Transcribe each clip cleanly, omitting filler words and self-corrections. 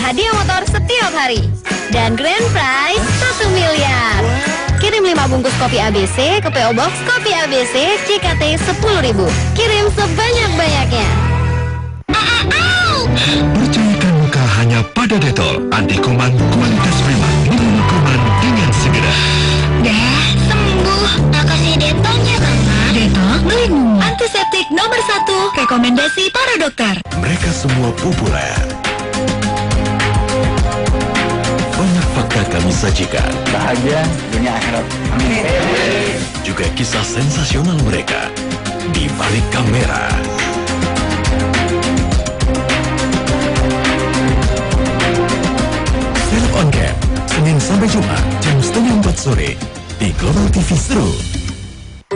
hadiah motor setiap hari. Dan grand prize 1 miliar. Kirim 5 bungkus kopi ABC ke PO Box Kopi ABC CKT 10.000. Kirim sebanyak-banyaknya. Percayakan muka hanya pada Dettol. Anti kuman kualitas prima. Membunuh kuman dengan segera. Dah, sembuh. Makasih Dettolnya, Mama. Dettol melindungi. Antiseptik nomor 1. Rekomendasi para dokter. Mereka semua populer. Banyak fakta kami sajikan. Bahagia dunia akhirat. Amin. Juga kisah sensasional mereka di balik kamera. Film On Cam, Senin sampai Jumat jam 3:30 sore di Global TV Seru.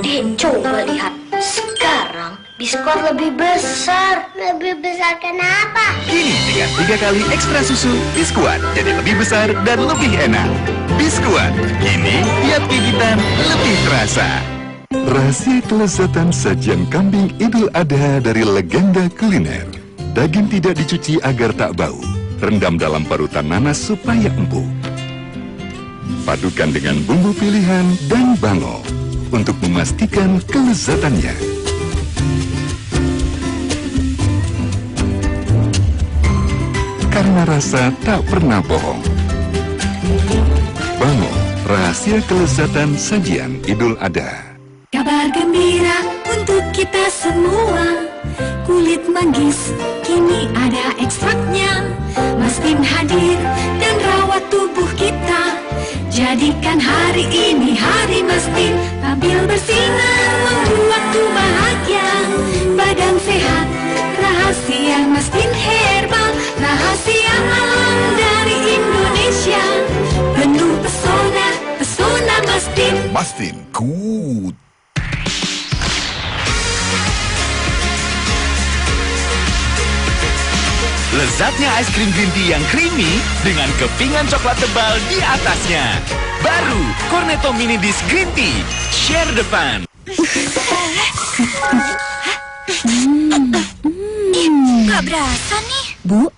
Dek, coba lihat. Sekarang biskuit lebih besar. Lebih besar kenapa? Kini dengan 3 kali ekstra susu, biskuit jadi lebih besar dan lebih enak. Biskuit, kini tiap gigitan lebih terasa. Rahasia kelezatan sajian kambing Idul Adha dari legenda kuliner. Daging tidak dicuci agar tak bau. Rendam dalam parutan nanas supaya empuk. Padukan dengan bumbu pilihan dan bango untuk memastikan kelezatannya. Karena rasa tak pernah bohong. Bango, rahasia kelezatan sajian Idul Adha. Kabar gembira untuk kita semua. Kulit manggis kini ada ekstraknya. Mastin hadir dan rawat tubuh kita. Jadikan hari ini hari Mastin. Tampil bersinar membuatku bahagia. Badan sehat, rahasia Mastin herbal. Rahasia alam dari Indonesia. Penuh pesona, pesona Mastin. Mastin Good. Lezatnya es krim green tea yang creamy dengan kepingan coklat tebal di atasnya. Baru Cornetto Mini Disc Green Tea. Share the fun. Gak berasa nih. Bu,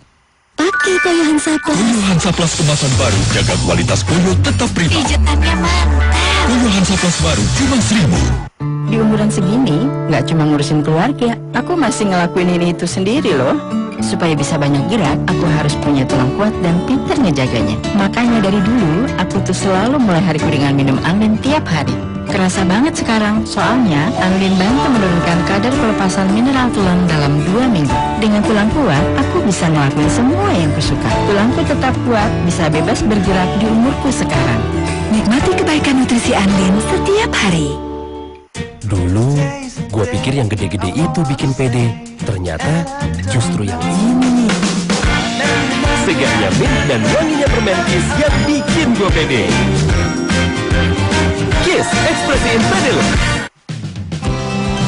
pakai Koyo Hansa Plus. Koyo Hansa Plus kemasan baru, jaga kualitas Koyo tetap prima. Pijatannya mantap. Koyo Hansa Plus baru cuma 1.000. Di umuran segini, nggak cuma ngurusin keluarga, aku masih ngelakuin ini itu sendiri loh. Supaya bisa banyak gerak, aku harus punya tulang kuat dan pintar ngejaganya. Makanya dari dulu, aku tuh selalu mulai hariku dengan minum Anlin tiap hari. Kerasa banget sekarang, soalnya Anlin bantu menurunkan kadar pelepasan mineral tulang dalam 2 minggu. Dengan tulang kuat, aku bisa ngelakuin semua yang kusuka. Tulangku tetap kuat, bisa bebas bergerak di umurku sekarang. Nikmati kebaikan nutrisi Anlin setiap hari. Dulu, gua pikir yang gede-gede itu bikin pede. Ternyata justru yang ini. Segarnya mint dan wanginya permen Kiss yang bikin gua pede. Kiss, ekspresiin pede lo.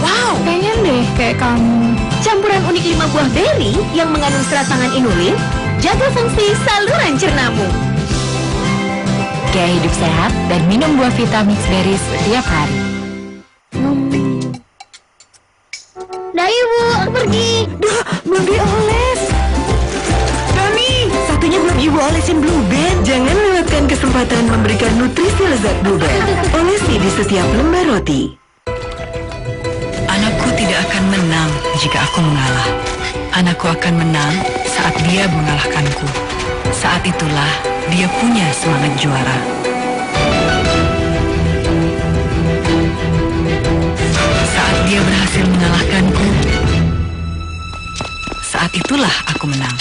Wow, pengen deh kayak kamu. Campuran unik 5 buah beri yang mengandung serat pangan inulin, jaga fungsi saluran cernamu. Gaya hidup sehat dan minum buah Vitamix Berries setiap hari. Dah ibu, aku pergi. Duh, belum dioles. Dami, satunya belum ibu olesin Blue Band. Jangan lewatkan kesempatan memberikan nutrisi lezat Blue Band. Olesi di setiap lembar roti. Anakku tidak akan menang jika aku mengalah. Anakku akan menang saat dia mengalahkanku. Saat itulah dia punya semangat juara. Saat dia berhasil mengalahkanku, saat itulah aku menang.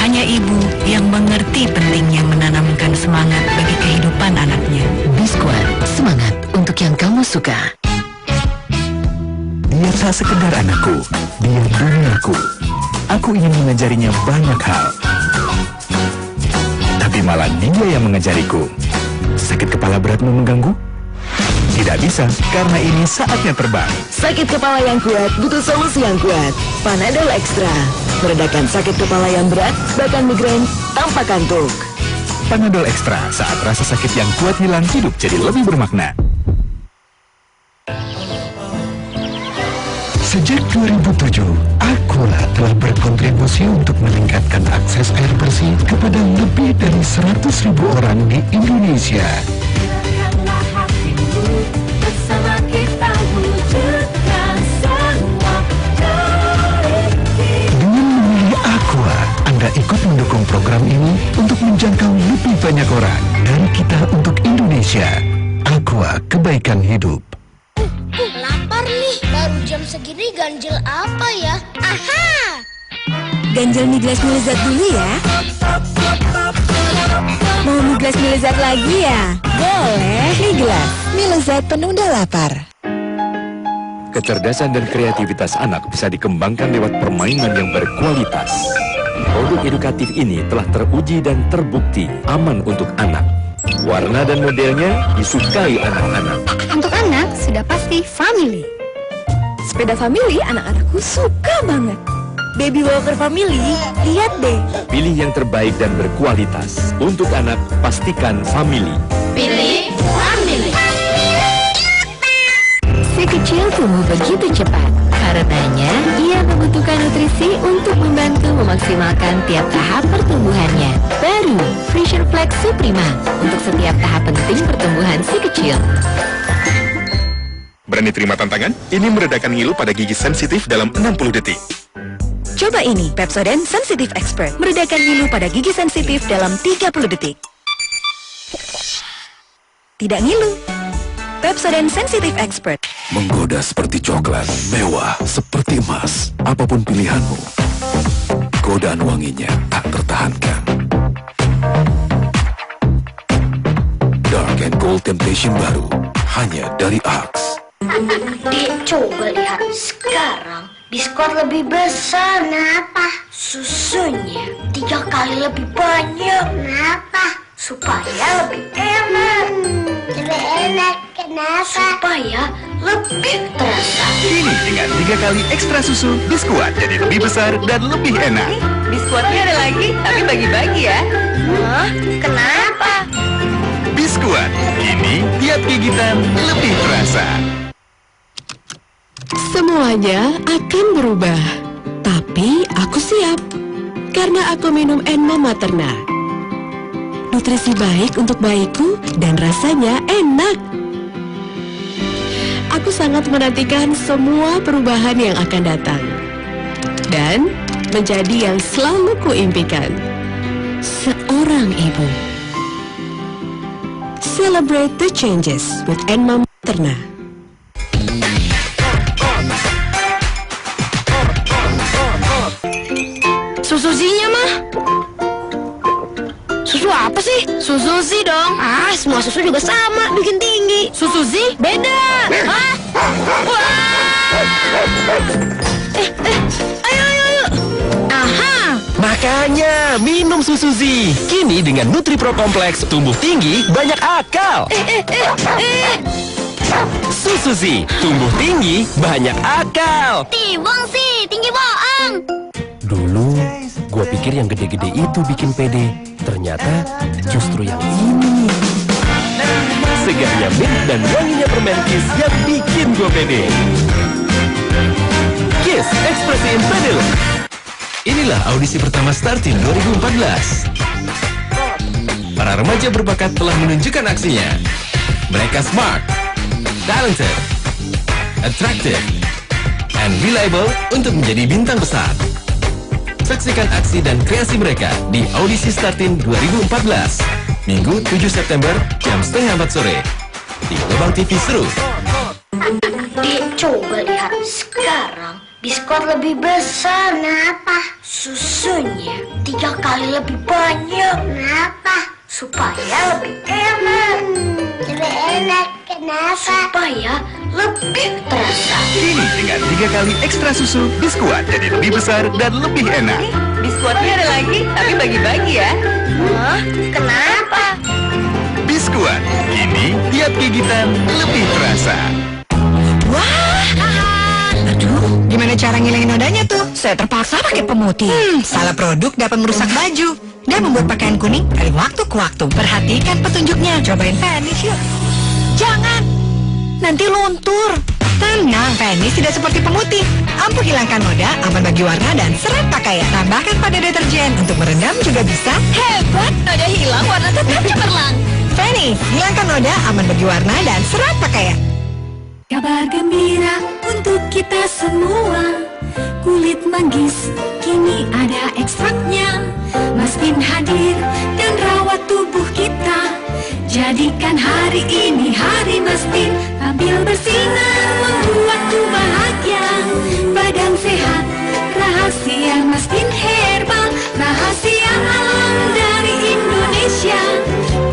Hanya ibu yang mengerti pentingnya menanamkan semangat bagi kehidupan anaknya. Biskuit, semangat untuk yang kamu suka. Dia tak sekedar anakku, dia duniaku. Aku ingin mengajarinya banyak hal. Tapi malah dia yang mengajariku. Sakit kepala beratmu mengganggu? Tidak bisa, karena ini saatnya terbang. Sakit kepala yang kuat butuh solusi yang kuat. Panadol Extra meredakan sakit kepala yang berat, bahkan migrain tanpa kantuk. Panadol Extra, saat rasa sakit yang kuat hilang, hidup jadi lebih bermakna. Sejak 2007, Aqua telah berkontribusi untuk meningkatkan akses air bersih kepada lebih dari 100.000 orang di Indonesia. Dengan memilih Aqua, Anda ikut mendukung program ini untuk menjangkau lebih banyak orang. Dari kita untuk Indonesia. Aqua, kebaikan hidup. Lapar nih, baru jam segini ganjil apa ya? Aha! Ganjel mie gelas mie lezat dulu ya. Mau mie gelas mie lezat lagi ya? Boleh. Mie gelas mie lezat penunda lapar. Kecerdasan dan kreativitas anak bisa dikembangkan lewat permainan yang berkualitas. Produk edukatif ini telah teruji dan terbukti aman untuk anak. Warna dan modelnya disukai anak-anak. Untuk anak, sudah pasti Family. Sepeda Family anak-anakku suka banget. Baby Walker Family, lihat deh. Pilih yang terbaik dan berkualitas. Untuk anak, pastikan Family. Pilih Family. Si kecil tumbuh begitu cepat. Karenanya, ia membutuhkan nutrisi untuk membantu memaksimalkan tiap tahap pertumbuhannya. Baru, Fisher Flex Suprema untuk setiap tahap penting pertumbuhan si kecil. Berani terima tantangan? Ini meredakan ngilu pada gigi sensitif dalam 60 detik. Coba ini, Pepsodent Sensitive Expert. Meredakan ngilu pada gigi sensitif dalam 30 detik. Tidak ngilu. Pepsodent Sensitive Expert. Menggoda seperti coklat, mewah seperti emas. Apapun pilihanmu, godaan wanginya tak tertahankan. Dark and Gold Temptation baru, hanya dari Axe. Dek, coba lihat. Sekarang biskot lebih besar. Kenapa? Susunya 3 kali lebih banyak. Kenapa? Supaya lebih enak. Lebih enak. Kenapa? Supaya lebih terasa. Kini dengan 3 kali ekstra susu, biskuat jadi lebih besar dan lebih enak. Biskuitnya ada lagi, tapi bagi-bagi ya. Hah? Kenapa? Biskuat, kini tiap gigitan lebih terasa. Semuanya akan berubah. Tapi aku siap. Karena aku minum Enma Materna. Nutrisi baik untuk bayiku dan rasanya enak. Aku sangat menantikan semua perubahan yang akan datang. Dan menjadi yang selalu kuimpikan. Seorang ibu. Celebrate the changes with Enma Materna. Susuzinya mah? Susu apa sih? Suzuzi dong. Ah, semua susu juga sama, bikin tinggi. Suzuzi beda. Hah? Wah! Ayo. Aha. Makanya minum Susuzi. Kini dengan Nutri-Pro Kompleks, tumbuh tinggi, banyak akal. Susuzi, tumbuh tinggi, banyak akal. Tiwong sih, tinggi bohong. Dulu, gua pikir yang gede-gede itu bikin pede. Ternyata justru yang ini. Segarnya mint dan wanginya permen Kiss yang bikin gua pede. Kiss, ekspresiin pede lo. Inilah audisi pertama Startin 2014. Para remaja berbakat telah menunjukkan aksinya. Mereka smart, talented, attractive, and reliable untuk menjadi bintang besar. Saksikan aksi dan kreasi mereka di Audisi Startin 2014. Minggu 7 September jam 3:30 sore di Lubang TV Seru. Dek, coba lihat. Sekarang biskot lebih besar. Kenapa? Susunya 3 kali lebih banyak. Kenapa? Supaya lebih enak. Lebih enak. Kenapa? Supaya lebih terasa. Kini dengan 3 kali ekstra susu, biskuat jadi lebih besar dan lebih enak. Biskuitnya ada lagi, tapi bagi-bagi ya. Hah? Kenapa? Biskuat, kini tiap gigitan lebih terasa. Wah, aduh, gimana cara ngilangin nodanya tuh? Saya terpaksa pakai pemutih. Salah produk dapat merusak baju dan membuat pakaian kuning dari waktu ke waktu. Perhatikan petunjuknya, cobain Vanish yuk. Jangan, nanti luntur. Tenang, Chinese tidak seperti pemutih. Ampuh hilangkan noda, aman bagi warna dan seret pakaian. Tambahkan pada deterjen untuk merendam juga bisa. Hebat, noda hilang, warna tetap cemerlang. Venice, hilangkan noda, aman bagi warna dan seret pakaian. Kabar gembira untuk kita semua. Kulit manggis kini ada ekstraknya. Mastin hadir dan rawat tubuh kita. Jadikan hari ini hari Mastin. Tampil bersinar membuatku bahagia. Badan sehat, rahasia Mastin herbal. Rahasia alam dari Indonesia.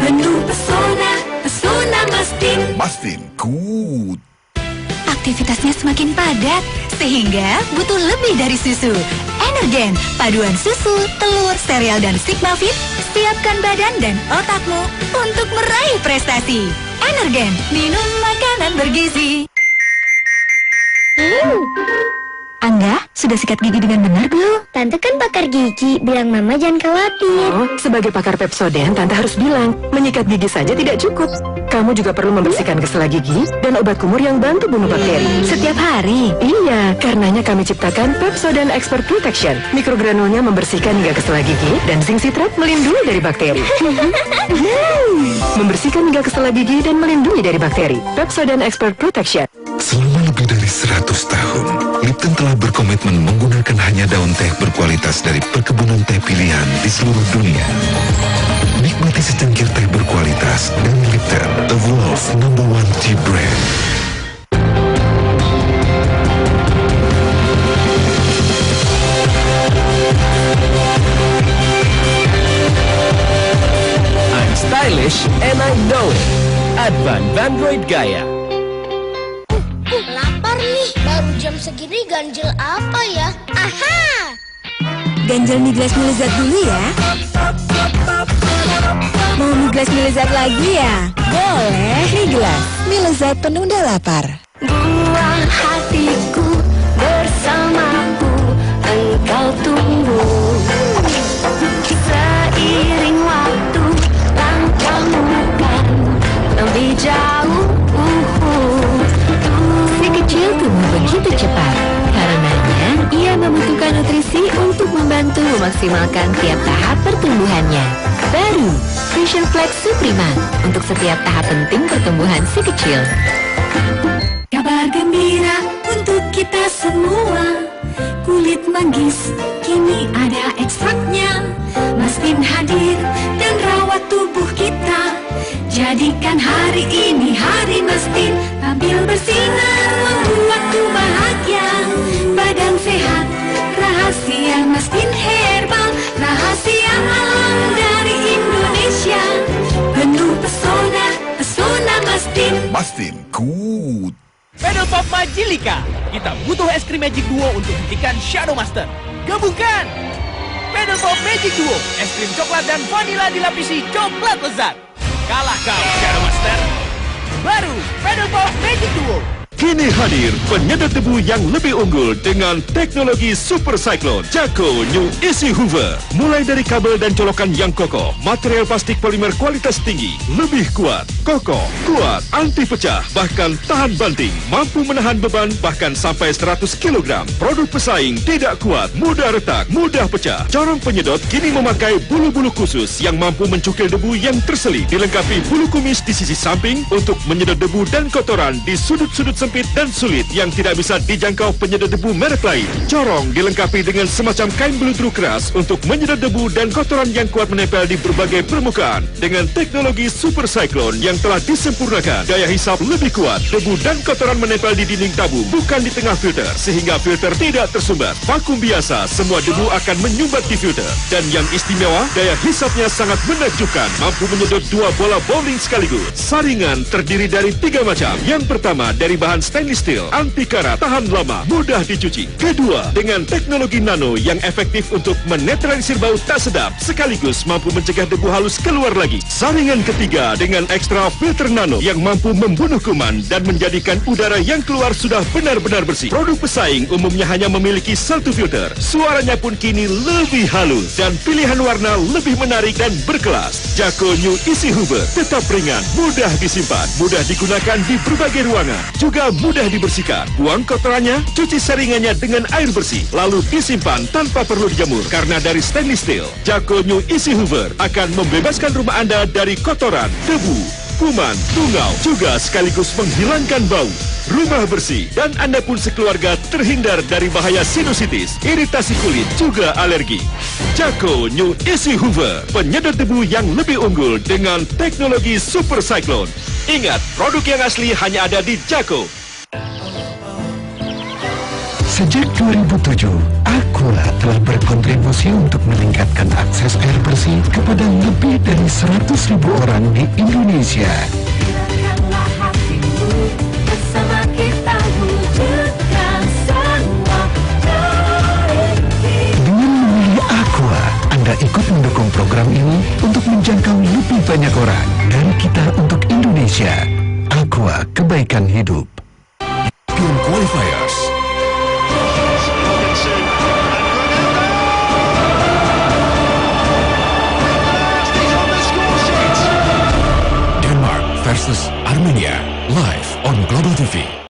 Penuh pesona, pesona Mastin. Mastin Good. Aktivitasnya semakin padat, sehingga butuh lebih dari susu. Energen, paduan susu, telur, sereal, dan Sigmafit, siapkan badan dan otakmu untuk meraih prestasi. Energen, minum makanan bergizi. Angga, sudah sikat gigi dengan benar belum? Tante kan pakar gigi, bilang mama jangan khawatir. Oh, sebagai pakar Pepsodent, Tante harus bilang, menyikat gigi saja tidak cukup. Kamu juga perlu membersihkan kesela gigi dan obat kumur yang bantu bunuh bakteri. Setiap hari? Iya, karenanya kami ciptakan Pepsodent Expert Protection. Mikrogranulnya membersihkan hingga kesela gigi dan zinc citrate melindungi dari bakteri. Membersihkan hingga kesela gigi dan melindungi dari bakteri. Pepsodent Expert Protection. Selama lebih dari 100 tahun, Lipton telah berkomitmen menggunakan hanya daun teh berkualitas dari perkebunan teh pilihan di seluruh dunia. Nikmati secangkir teh berkualitas dari Lipton, the world's #1 tea brand. I'm stylish and I know it. Advan Vandroid Gaya. Lapar nih, baru jam segini ganjil apa ya? Aha! Ganjel mie glass mie lezat dulu ya. Mau mie glass mie lezat lagi ya? Boleh. Mie glass mie lezat penunda lapar. Buah hatiku bersamaku, engkau tumbuh. Seiring waktu langkahmu kan lebih jauh. Si kecil tumbuh begitu cepat. Karenanya, ia membutuhkan nutrisi untuk membantu memaksimalkan tiap tahap pertumbuhannya. Baru, Vision Flex Suprema untuk setiap tahap penting pertumbuhan si kecil. Kabar gembira untuk kita semua. Kulit manggis kini ada ekstraknya. Mastin hadir dan rawat tubuh kita. Jadikan hari ini hari Mastin. Tampil bersinar membuatku bahagia. Badan sehat, rahasia Mastin herbal. Rahasia alam dari Indonesia. Penuh pesona, pesona Mastin. Mastin Good. Pedal Pop Majilika. Kita butuh es krim Magic Duo untuk hentikan Shadow Master. Gabungkan Pedal Pop Magic Duo, es krim coklat dan vanila dilapisi coklat lezat. Kalah kau Shadow Master. Baru Pedal Pop Magic Duo. Kini hadir penyedot debu yang lebih unggul dengan teknologi Super Cyclone Jacko New Easy Hoover. Mulai dari kabel dan colokan yang kokoh, material plastik polimer kualitas tinggi, lebih kuat, kokoh, kuat, anti pecah, bahkan tahan banting, mampu menahan beban bahkan sampai 100 kg. Produk pesaing tidak kuat, mudah retak, mudah pecah. Corong penyedot kini memakai bulu-bulu khusus yang mampu mencukil debu yang terselip, dilengkapi bulu kumis di sisi samping untuk menyedot debu dan kotoran di sudut-sudut sempit dan sulit yang tidak bisa dijangkau penyedot debu merek lain. Corong dilengkapi dengan semacam kain beludru keras untuk menyedot debu dan kotoran yang kuat menempel di berbagai permukaan. Dengan teknologi Super Cyclone yang telah disempurnakan, daya hisap lebih kuat, debu dan kotoran menempel di dinding tabung, bukan di tengah filter, sehingga filter tidak tersumbat. Vakum biasa, semua debu akan menyumbat di filter. Dan yang istimewa, daya hisapnya sangat menakjubkan, mampu menyedot 2 bola bowling sekaligus. Saringan terdiri dari 3 macam. Yang pertama dari bahan stainless steel, anti karat, tahan lama, mudah dicuci. Kedua, dengan teknologi nano yang efektif untuk menetralisir bau tak sedap, sekaligus mampu mencegah debu halus keluar lagi. Saringan ketiga dengan ekstra filter nano yang mampu membunuh kuman dan menjadikan udara yang keluar sudah benar-benar bersih. Produk pesaing umumnya hanya memiliki 1 filter. Suaranya pun kini lebih halus dan pilihan warna lebih menarik dan berkelas. Jacko New Easy Hoover tetap ringan, mudah disimpan, mudah digunakan di berbagai ruangan, juga mudah dibersihkan. Buang kotorannya, cuci saringannya dengan air bersih, lalu disimpan tanpa perlu dijemur. Karena dari stainless steel, Jako New Easy Hoover akan membebaskan rumah Anda dari kotoran, debu, kuman, tungau, juga sekaligus menghilangkan bau. Rumah bersih dan Anda pun sekeluarga terhindar dari bahaya sinusitis, iritasi kulit, juga alergi. Jako New Easy Hoover, penyedot debu yang lebih unggul dengan teknologi Super Cyclone. Ingat, produk yang asli hanya ada di Jako. Sejak 2007, Aqua telah berkontribusi untuk meningkatkan akses air bersih kepada lebih dari 100.000 orang di Indonesia. Dengan memilih Aqua, Anda ikut mendukung program ini untuk menjangkau lebih banyak orang. Dari kita untuk Indonesia, Aqua Kebaikan Hidup. Pion Qualifiers. Denmark versus Armenia, live on Global TV.